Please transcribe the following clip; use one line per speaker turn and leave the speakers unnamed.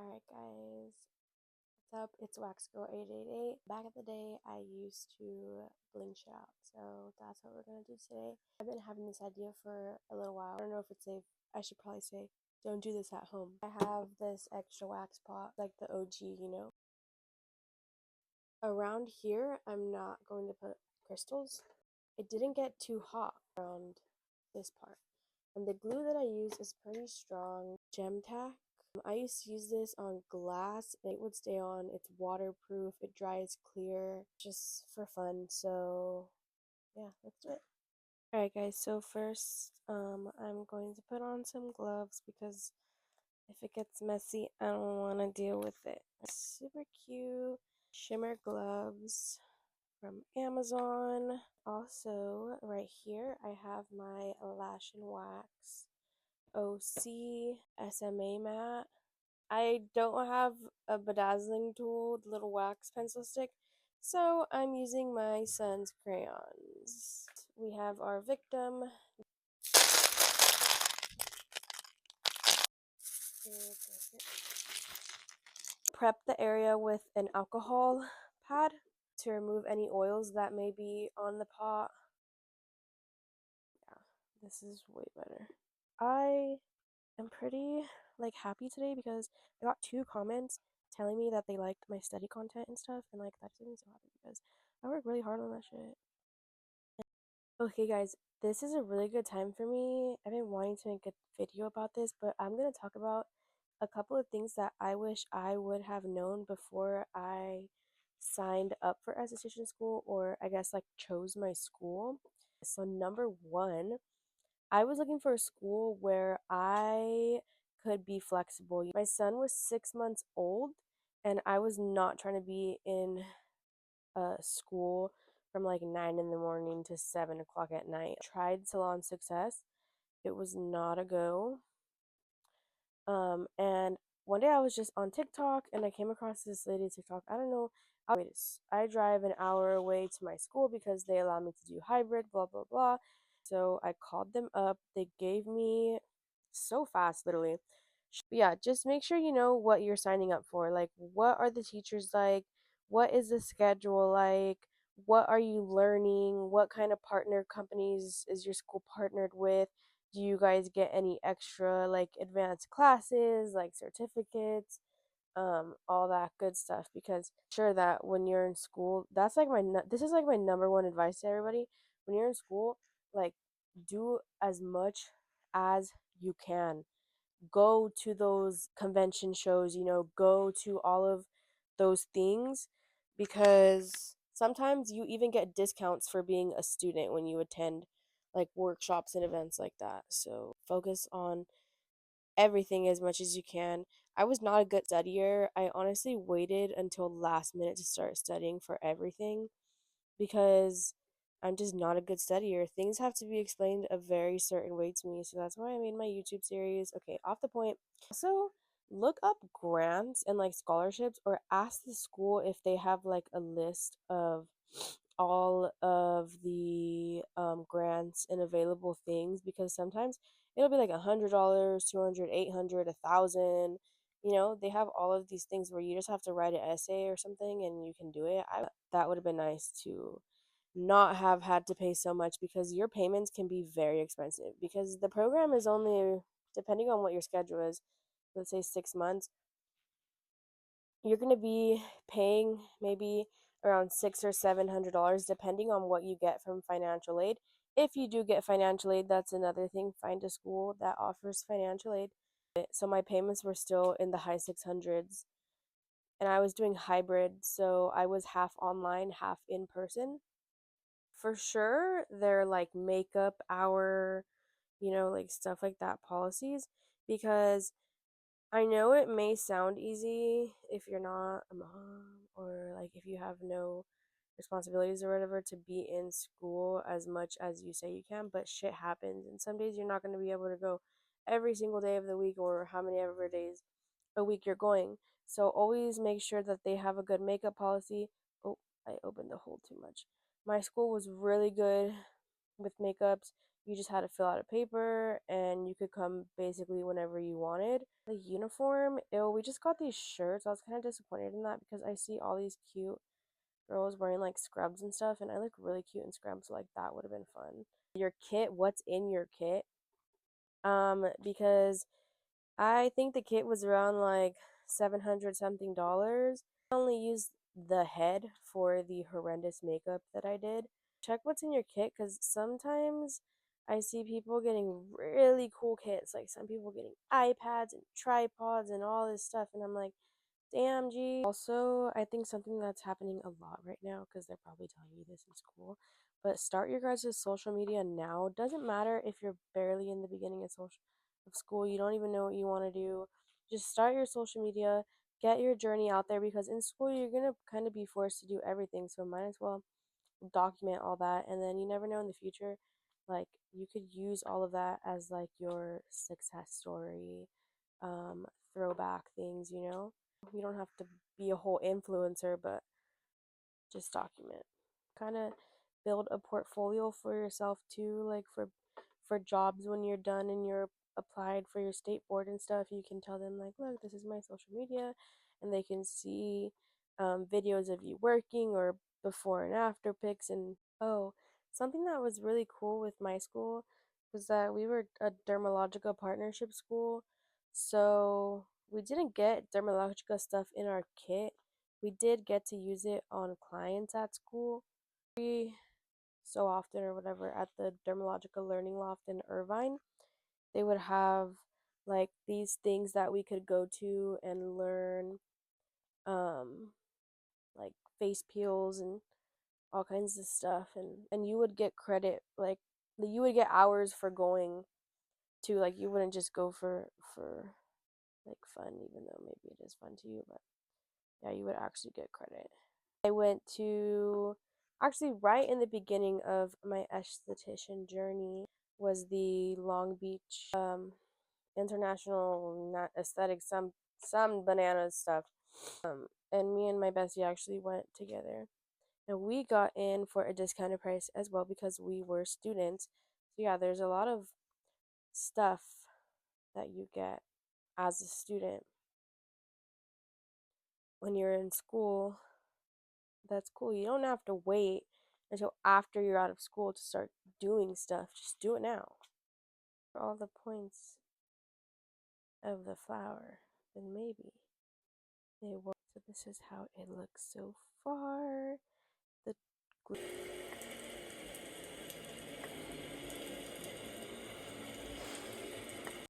Alright guys, what's up? It's Wax Girl 888. Back in the day, I used to bling shit out, so that's what we're gonna do today. I've been having this idea for a little while. I don't know if it's safe. I should probably say, don't do this at home. I have this extra wax pot, like the OG. Around here, I'm not going to put crystals. It didn't get too hot around this part. And the glue that I use is pretty strong. Gem tack. I used to use this on glass. It would stay on. It's waterproof. It dries clear. Just for fun. So yeah, let's do it. Alright guys, so first I'm going to put on some gloves because if it gets messy, I don't want to deal with it. Super cute shimmer gloves from Amazon. Also, right here, I have my Lash and Wax OC SMA mat. I don't have a bedazzling tool, the little wax pencil stick, so I'm using my son's crayons. We have our victim. Prep the area with an alcohol pad to remove any oils that may be on the pot. Yeah, this is way better. I am pretty happy today because I got 2 comments telling me that they liked my study content and stuff, and that just made me so happy because I work really hard on that shit. Okay guys, this is a really good time for me. I've been wanting to make a video about this, but I'm going to talk about a couple of things that I wish I would have known before I signed up for esthetician school, or I guess chose my school. So number 1, I was looking for a school where I could be flexible. My son was 6 months old, and I was not trying to be in a school from 9 in the morning to 7 o'clock at night. Tried Salon Success. It was not a go. And one day I was just on TikTok and I came across this lady's TikTok. I don't know. I drive an hour away to my school because they allow me to do hybrid, blah, blah, blah. So I called them up. They gave me so fast, literally. But yeah, just make sure you know what you're signing up for. What are the teachers like? What is the schedule like? What are you learning? What kind of partner companies is your school partnered with? Do you guys get any extra advanced classes, certificates, all that good stuff? Because sure that when you're in school, that's this is my number one advice to everybody. When you're in school, like do as much as you can. Go to those convention shows, go to all of those things, because sometimes you even get discounts for being a student when you attend workshops and events like that. So focus on everything as much as you can. I was not a good studier. I honestly waited until last minute to start studying for everything because I'm just not a good studier. Things have to be explained a very certain way to me. So that's why I made my YouTube series. Okay, off the point. Also, look up grants and scholarships, or ask the school if they have a list of all of the grants and available things, because sometimes it'll be $100, 200, 800, 1,000. They have all of these things where you just have to write an essay or something and you can do it. That would have been nice to not have had to pay so much, because your payments can be very expensive, because the program is only, depending on what your schedule is, let's say 6 months, you're going to be paying maybe around $600 or $700 depending on what you get from financial aid. If you do get financial aid, that's another thing. Find a school that offers financial aid. So my payments were still in the high 600s, and I was doing hybrid, so I was half online, half in person. For sure, they're makeup hour, stuff like that policies, because I know it may sound easy if you're not a mom, or if you have no responsibilities or whatever, to be in school as much as you say you can, but shit happens, and some days you're not going to be able to go every single day of the week, or how many ever days a week you're going. So always make sure that they have a good makeup policy. Oh, I opened the hole too much. My school was really good with makeups. You just had to fill out a paper and you could come basically whenever you wanted. The uniform, ew, we just got these shirts. I was kind of disappointed in that because I see all these cute girls wearing like scrubs and stuff, and I look really cute in scrubs, so like that would have been fun. Your kit, what's in your kit? Because I think the kit was around like 700 something dollars. I only used the head for the horrendous makeup that I did. Check what's in your kit because sometimes I see people getting really cool kits, like some people getting iPads and tripods and all this stuff, and I'm like, damn, G. Also, I think something that's happening a lot right now, because they're probably telling you this in school, but start your guys' social media now. Doesn't matter if you're barely in the beginning of school, you don't even know what you want to do. Just start your social media, get your journey out there, because in school you're gonna kind of be forced to do everything, so might as well document all that, and then you never know in the future, like you could use all of that as like your success story, um, throwback things, you know? You don't have to be a whole influencer, but just document. Kind of build a portfolio for yourself too, like for jobs when you're done and you're applied for your state board and stuff. You can tell them like, look, this is my social media, and they can see videos of you working or before and after pics. And oh, something that was really cool with my school was that we were a dermalogica partnership school, so we didn't get dermalogica stuff in our kit. We did get to use it on clients at school so often or whatever. At the Dermalogica Learning Loft in Irvine, they would have like these things that we could go to and learn, um like face peels and all kinds of stuff, and you would get credit, like you would get hours for going to, like you wouldn't just go for like fun, even though maybe it is fun to you, but yeah, you would actually get credit. I went to, actually right in the beginning of my esthetician journey was the Long Beach International, not aesthetic, some bananas stuff. And me and my bestie actually went together, and we got in for a discounted price as well because we were students. So yeah, there's a lot of stuff that you get as a student when you're in school. That's cool. You don't have to wait until after you're out of school to start doing stuff. Just do it now. For all the points of the flower, then maybe they will. So this is how it looks so far.